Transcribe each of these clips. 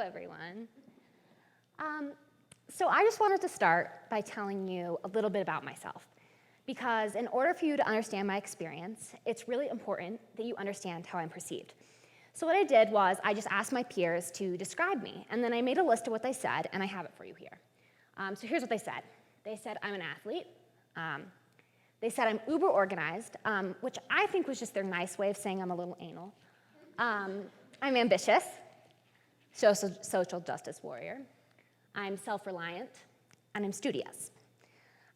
everyone. So I just wanted to start by telling you a little bit about myself, because in order for you to understand my experience, it's really important that you understand how I'm perceived. So what I did was I just asked my peers to describe me, and then I made a list of what they said, and I have it for you here. So here's what they said. They said I'm an athlete. They said I'm uber organized, which I think was just their nice way of saying I'm a little anal. I'm ambitious, social justice warrior. I'm self-reliant, and I'm studious.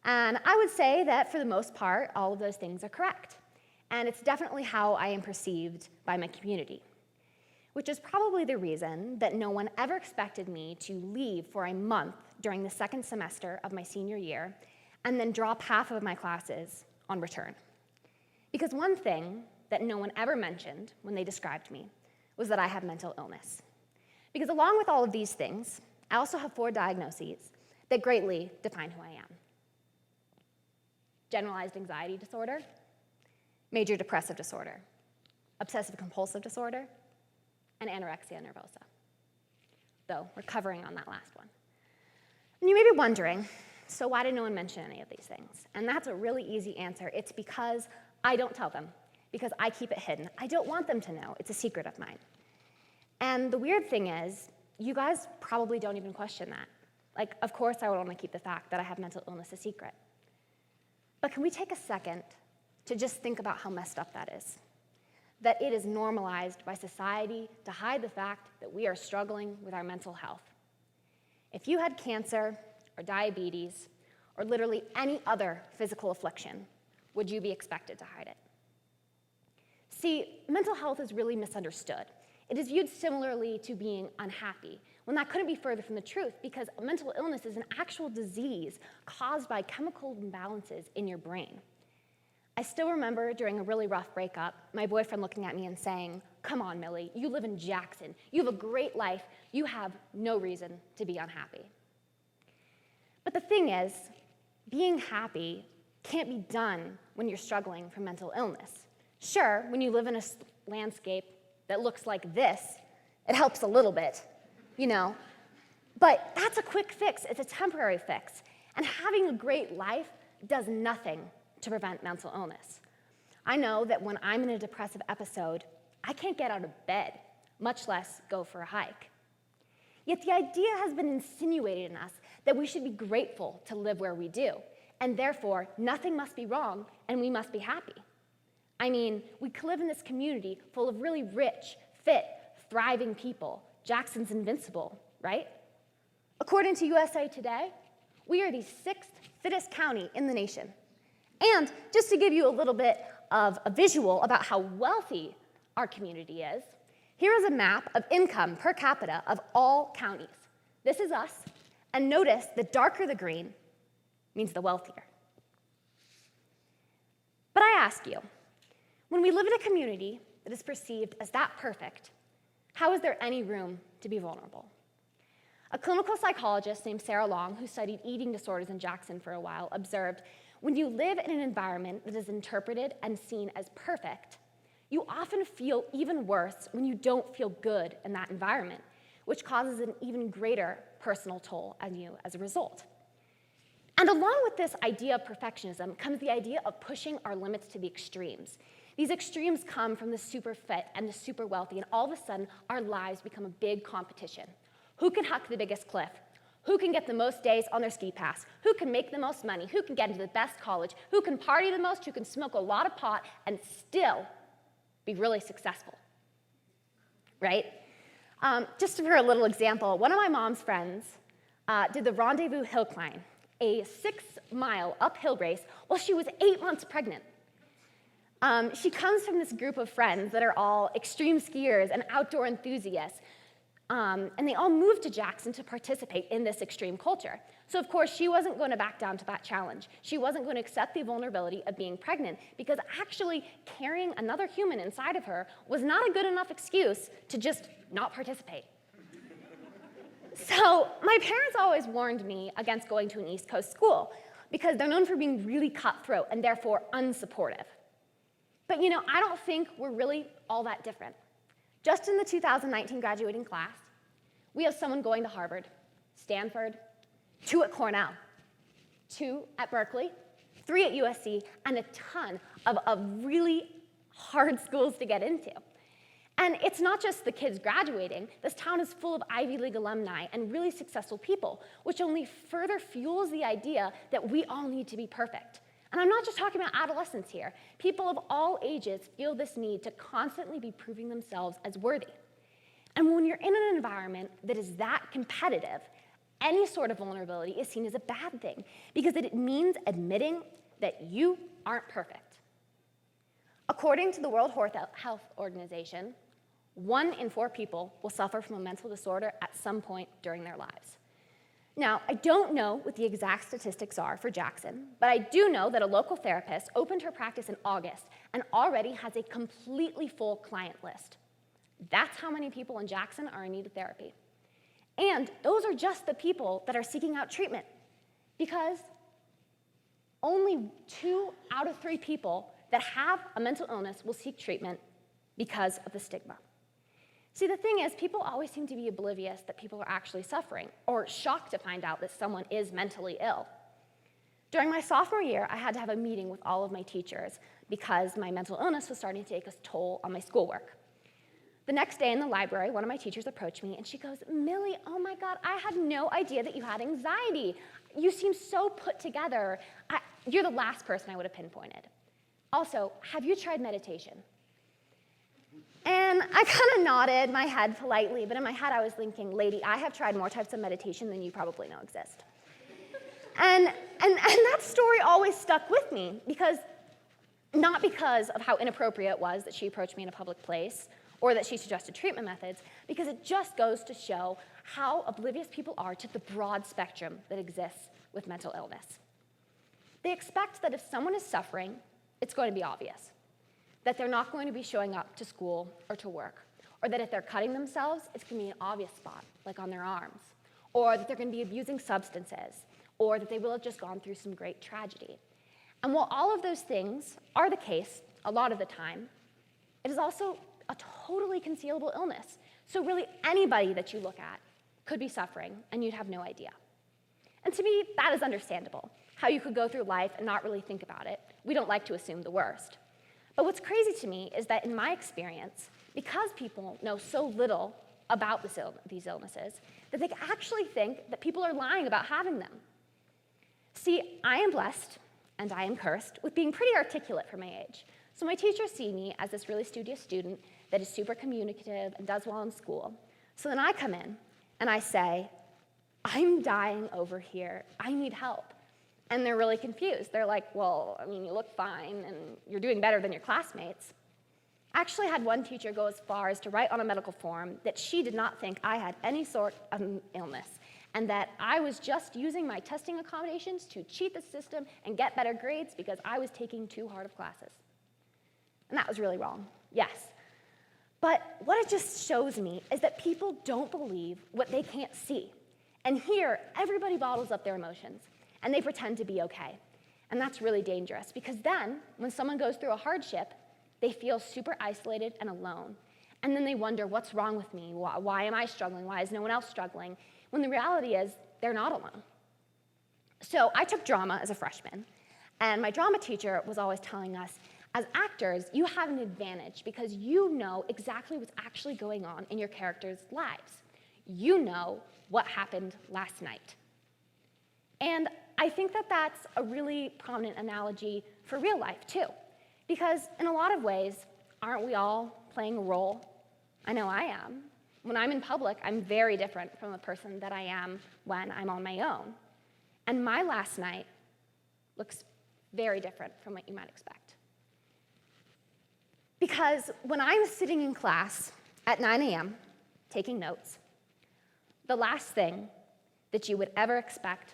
And I would say that for the most part, all of those things are correct. And it's definitely how I am perceived by my community, which is probably the reason that no one ever expected me to leave for a month during the second semester of my senior year and then drop half of my classes on return. Because one thing that no one ever mentioned when they described me was that I have mental illness. Because along with all of these things, I also have 4 diagnoses that greatly define who I am. Generalized anxiety disorder, major depressive disorder, obsessive compulsive disorder, and anorexia nervosa, though we're covering on that last one. And you may be wondering, so why did no one mention any of these things? And that's a really easy answer. It's because I don't tell them, because I keep it hidden. I don't want them to know. It's a secret of mine. And the weird thing is, you guys probably don't even question that. Like, of course I would want to keep the fact that I have mental illness a secret. But can we take a second to just think about how messed up that is? That it is normalized by society to hide the fact that we are struggling with our mental health. If you had cancer or diabetes or literally any other physical affliction, would you be expected to hide it? See, mental health is really misunderstood. It is viewed similarly to being unhappy, when that couldn't be further from the truth, because mental illness is an actual disease caused by chemical imbalances in your brain. I still remember during a really rough breakup, my boyfriend looking at me and saying, "Come on, Millie, you live in Jackson. You have a great life. You have no reason to be unhappy." But the thing is, being happy can't be done when you're struggling from mental illness. Sure, when you live in a landscape that looks like this, it helps a little bit, you know. But that's a quick fix. It's a temporary fix. And having a great life does nothing to prevent mental illness. I know that when I'm in a depressive episode, I can't get out of bed, much less go for a hike. Yet the idea has been insinuated in us that we should be grateful to live where we do, and therefore nothing must be wrong and we must be happy. I mean, we live in this community full of really rich, fit, thriving people. Jackson's invincible, right? According to USA Today, we are the 6th fittest county in the nation. And just to give you a little bit of a visual about how wealthy our community is, here is a map of income per capita of all counties. This is us, and notice the darker the green means the wealthier. But I ask you, when we live in a community that is perceived as that perfect, how is there any room to be vulnerable? A clinical psychologist named Sarah Long, who studied eating disorders in Jackson for a while, observed, when you live in an environment that is interpreted and seen as perfect, you often feel even worse when you don't feel good in that environment, which causes an even greater personal toll on you as a result. And along with this idea of perfectionism comes the idea of pushing our limits to the extremes. These extremes come from the super fit and the super wealthy, and all of a sudden, our lives become a big competition. Who can hike the biggest cliff? Who can get the most days on their ski pass? Who can make the most money? Who can get into the best college? Who can party the most? Who can smoke a lot of pot and still be really successful, right? Just for a little example, one of my mom's friends did the Rendezvous Hill Climb, a 6-mile uphill race while she was 8 months pregnant. She comes from this group of friends that are all extreme skiers and outdoor enthusiasts, and they all moved to Jackson to participate in this extreme culture. So of course, she wasn't going to back down to that challenge. She wasn't going to accept the vulnerability of being pregnant, because actually carrying another human inside of her was not a good enough excuse to just not participate. So my parents always warned me against going to an East Coast school, because they're known for being really cutthroat and therefore unsupportive. But you know, I don't think we're really all that different. Just in the 2019 graduating class, We have someone going to Harvard, Stanford, 2 at Cornell, 2 at Berkeley, 3 at USC, and a ton of really hard schools to get into. And it's not just the kids graduating. This town is full of Ivy League alumni and really successful people, which only further fuels the idea that we all need to be perfect. And I'm not just talking about adolescents here. People of all ages feel this need to constantly be proving themselves as worthy. And when you're in an environment that is that competitive, any sort of vulnerability is seen as a bad thing because it means admitting that you aren't perfect. According to the World Health Organization, 1 in 4 people will suffer from a mental disorder at some point during their lives. Now, I don't know what the exact statistics are for Jackson, but I do know that a local therapist opened her practice in August and already has a completely full client list. That's how many people in Jackson are in need of therapy. And those are just the people that are seeking out treatment, because only 2 out of 3 people that have a mental illness will seek treatment because of the stigma. See, the thing is, people always seem to be oblivious that people are actually suffering, or shocked to find out that someone is mentally ill. During my sophomore year, I had to have a meeting with all of my teachers because my mental illness was starting to take a toll on my schoolwork. The next day in the library, one of my teachers approached me and she goes, "Millie, oh my God, I had no idea that you had anxiety. You seem so put together. You're the last person I would have pinpointed. Also, have you tried meditation?" And I kind of nodded my head politely, but in my head I was thinking, "Lady, I have tried more types of meditation than you probably know exist." And that story always stuck with me, not because of how inappropriate it was that she approached me in a public place or that she suggested treatment methods, because it just goes to show how oblivious people are to the broad spectrum that exists with mental illness. They expect that if someone is suffering, it's going to be obvious, that they're not going to be showing up to school or to work, or that if they're cutting themselves, it's going to be an obvious spot, like on their arms, or that they're going to be abusing substances, or that they will have just gone through some great tragedy. And while all of those things are the case a lot of the time, it is also a totally concealable illness. So really anybody that you look at could be suffering and you'd have no idea. And to me, that is understandable, how you could go through life and not really think about it. We don't like to assume the worst. But what's crazy to me is that in my experience, because people know so little about these illnesses, that they actually think that people are lying about having them. See, I am blessed, and I am cursed, with being pretty articulate for my age. So my teachers see me as this really studious student that is super communicative and does well in school. So then I come in and I say, "I'm dying over here. I need help." And they're really confused. They're like, "Well, I mean, you look fine and you're doing better than your classmates." I actually had one teacher go as far as to write on a medical form that she did not think I had any sort of illness and that I was just using my testing accommodations to cheat the system and get better grades because I was taking too hard of classes. And that was really wrong, yes. But what it just shows me is that people don't believe what they can't see. And here, everybody bottles up their emotions, and they pretend to be okay. And that's really dangerous, because then, when someone goes through a hardship, they feel super isolated and alone. And then they wonder, what's wrong with me? Why am I struggling? Why is no one else struggling? When the reality is, they're not alone. So I took drama as a freshman, and my drama teacher was always telling us, as actors, you have an advantage because you know exactly what's actually going on in your characters' lives. You know what happened last night. And I think that that's a really prominent analogy for real life, too. Because in a lot of ways, aren't we all playing a role? I know I am. When I'm in public, I'm very different from the person that I am when I'm on my own. And my last night looks very different from what you might expect. Because when I'm sitting in class at 9 a.m. taking notes, the last thing that you would ever expect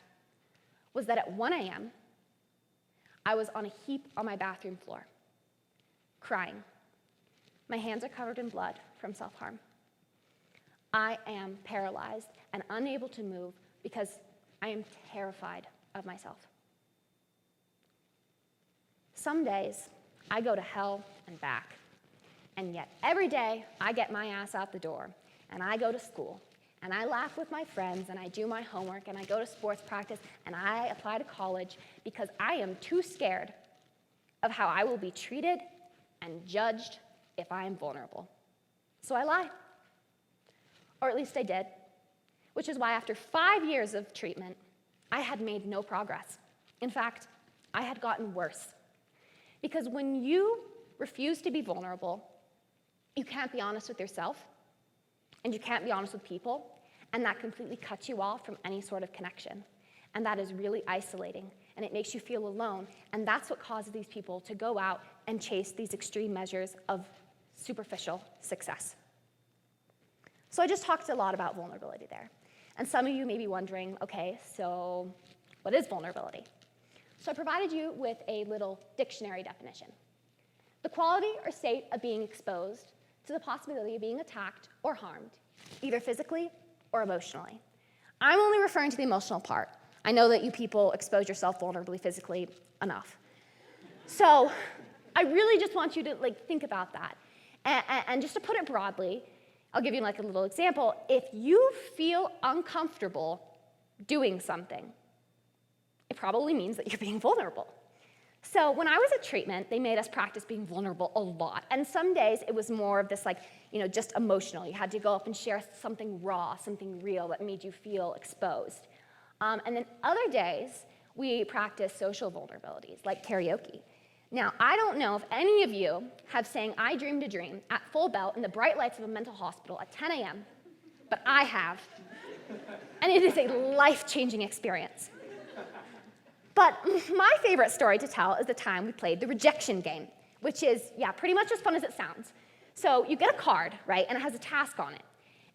was that at 1 a.m., I was on a heap on my bathroom floor, crying. My hands are covered in blood from self-harm. I am paralyzed and unable to move because I am terrified of myself. Some days, I go to hell and back. And yet every day, I get my ass out the door, and I go to school, and I laugh with my friends, and I do my homework, and I go to sports practice, and I apply to college because I am too scared of how I will be treated and judged if I am vulnerable. So I lie. Or at least I did, which is why after 5 years of treatment, I had made no progress. In fact, I had gotten worse. Because when you refuse to be vulnerable, you can't be honest with yourself, and you can't be honest with people, and that completely cuts you off from any sort of connection. And that is really isolating, and it makes you feel alone, and that's what causes these people to go out and chase these extreme measures of superficial success. So I just talked a lot about vulnerability there. And some of you may be wondering, okay, so what is vulnerability? So I provided you with a little dictionary definition. The quality or state of being exposed to the possibility of being attacked or harmed, either physically or emotionally. I'm only referring to the emotional part. I know that you people expose yourself vulnerably physically enough. So I really just want you to think about that. And just to put it broadly, I'll give you a little example. If you feel uncomfortable doing something, it probably means that you're being vulnerable. So when I was at treatment, they made us practice being vulnerable a lot. And some days it was more of this just emotional. You had to go up and share something raw, something real that made you feel exposed. And then other days, we practiced social vulnerabilities, like karaoke. Now, I don't know if any of you have sang I Dreamed a Dream at full belt in the bright lights of a mental hospital at 10 a.m., but I have. And it is a life-changing experience. But my favorite story to tell is the time we played the rejection game, which is, pretty much as fun as it sounds. So you get a card, right, and it has a task on it.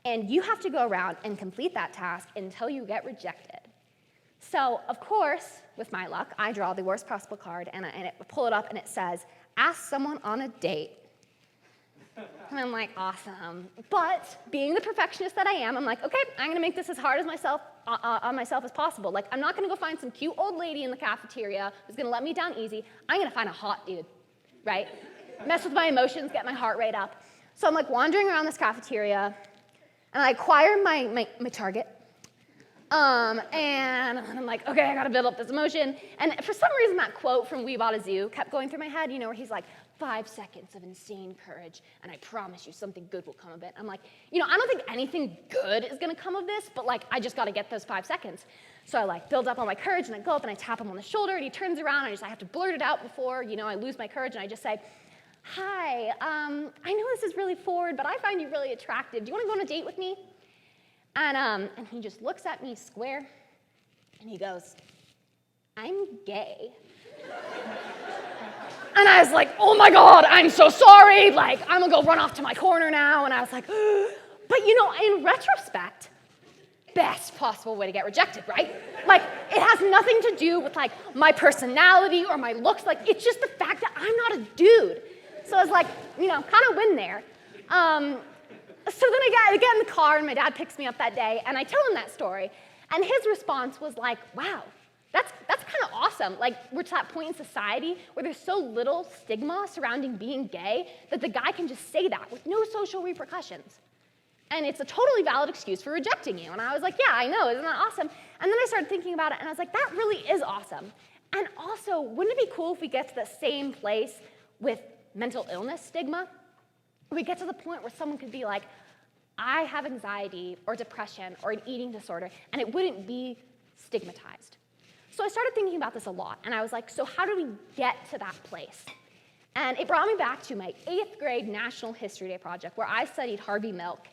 And you have to go around and complete that task until you get rejected. So, of course, with my luck, I draw the worst possible card, and I pull it up, and it says, ask someone on a date. And I'm like, awesome. But being the perfectionist that I am, I'm like, okay, I'm going to make this as hard on myself as possible. I'm not going to go find some cute old lady in the cafeteria who's going to let me down easy. I'm going to find a hot dude, right? Mess with my emotions, get my heart rate up. So I'm wandering around this cafeteria, and I acquire my target. And I'm like, okay, I gotta build up this emotion. And for some reason, that quote from We Bought a Zoo kept going through my head, where he's like, 5 seconds of insane courage, and I promise you something good will come of it. I'm like, I don't think anything good is gonna come of this, but I just gotta get those 5 seconds. So I build up all my courage, and I go up and I tap him on the shoulder, and he turns around, and I have to blurt it out before, I lose my courage, and I just say, hi, I know this is really forward, but I find you really attractive. Do you wanna go on a date with me? And he just looks at me square, and he goes, I'm gay. And I was like, oh my God, I'm so sorry. I'm gonna go run off to my corner now. And I was like, but in retrospect, best possible way to get rejected, right? It has nothing to do with my personality or my looks. It's just the fact that I'm not a dude. So I was kind of win there. So then I get in the car, and my dad picks me up that day, and I tell him that story. And his response was wow, that's kind of awesome. We're to that point in society where there's so little stigma surrounding being gay that the guy can just say that with no social repercussions. And it's a totally valid excuse for rejecting you. And I was like, yeah, I know, isn't that awesome? And then I started thinking about it, and I was like, that really is awesome. And also, wouldn't it be cool if we get to the same place with mental illness stigma? We get to the point where someone could be like, I have anxiety or depression or an eating disorder, and it wouldn't be stigmatized. So I started thinking about this a lot, and I was like, so how do we get to that place? And it brought me back to my 8th grade National History Day project, where I studied Harvey Milk.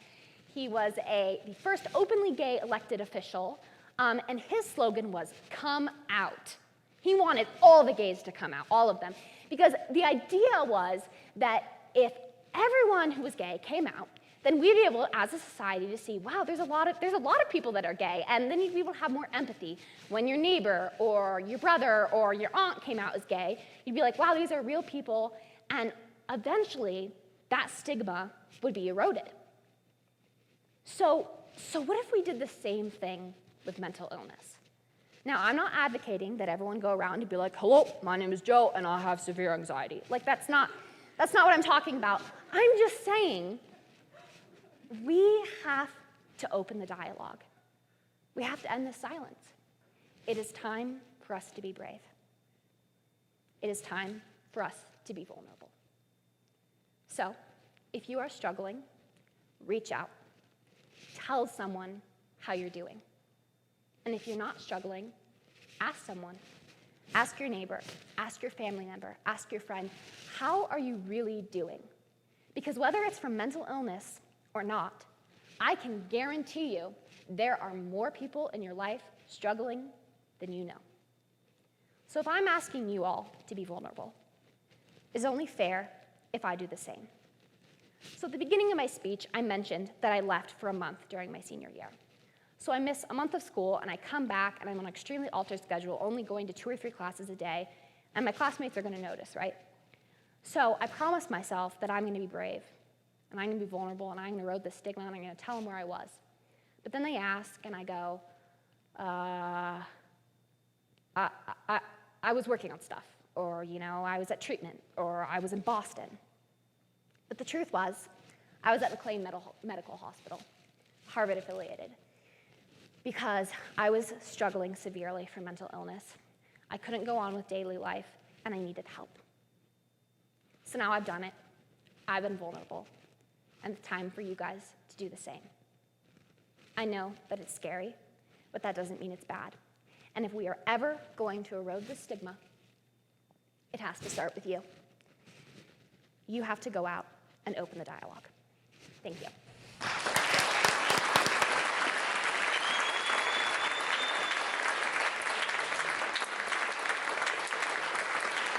He was the first openly gay elected official, and his slogan was, come out. He wanted all the gays to come out, all of them, because the idea was that if everyone who was gay came out, then we'd be able, as a society, to see, wow, there's a lot of people that are gay, and then you'd be able to have more empathy. When your neighbor or your brother or your aunt came out as gay, you'd be like, wow, these are real people, and eventually that stigma would be eroded. So what if we did the same thing with mental illness? Now, I'm not advocating that everyone go around and be like, hello, my name is Joe, and I have severe anxiety. That's not what I'm talking about. I'm just saying we have to open the dialogue. We have to end this silence. It is time for us to be brave. It is time for us to be vulnerable. So, if you are struggling, reach out. Tell someone how you're doing. And if you're not struggling, ask someone. Ask your neighbor, ask your family member, ask your friend, how are you really doing? Because whether it's from mental illness or not, I can guarantee you there are more people in your life struggling than you know. So if I'm asking you all to be vulnerable, it's only fair if I do the same. So at the beginning of my speech, I mentioned that I left for a month during my senior year. So I miss a month of school, and I come back, and I'm on an extremely altered schedule, only going to 2 or 3 classes a day, and my classmates are going to notice, right? So I promised myself that I'm going to be brave, and I'm going to be vulnerable, and I'm going to erode the stigma, and I'm going to tell them where I was. But then they ask, and I go, I was working on stuff, or, I was at treatment, or I was in Boston. But the truth was, I was at McLean Medical Hospital, Harvard affiliated, because I was struggling severely from mental illness. I couldn't go on with daily life, and I needed help. So now I've done it. I've been vulnerable, and it's time for you guys to do the same. I know that it's scary, but that doesn't mean it's bad. And if we are ever going to erode the stigma, it has to start with you. You have to go out and open the dialogue. Thank you.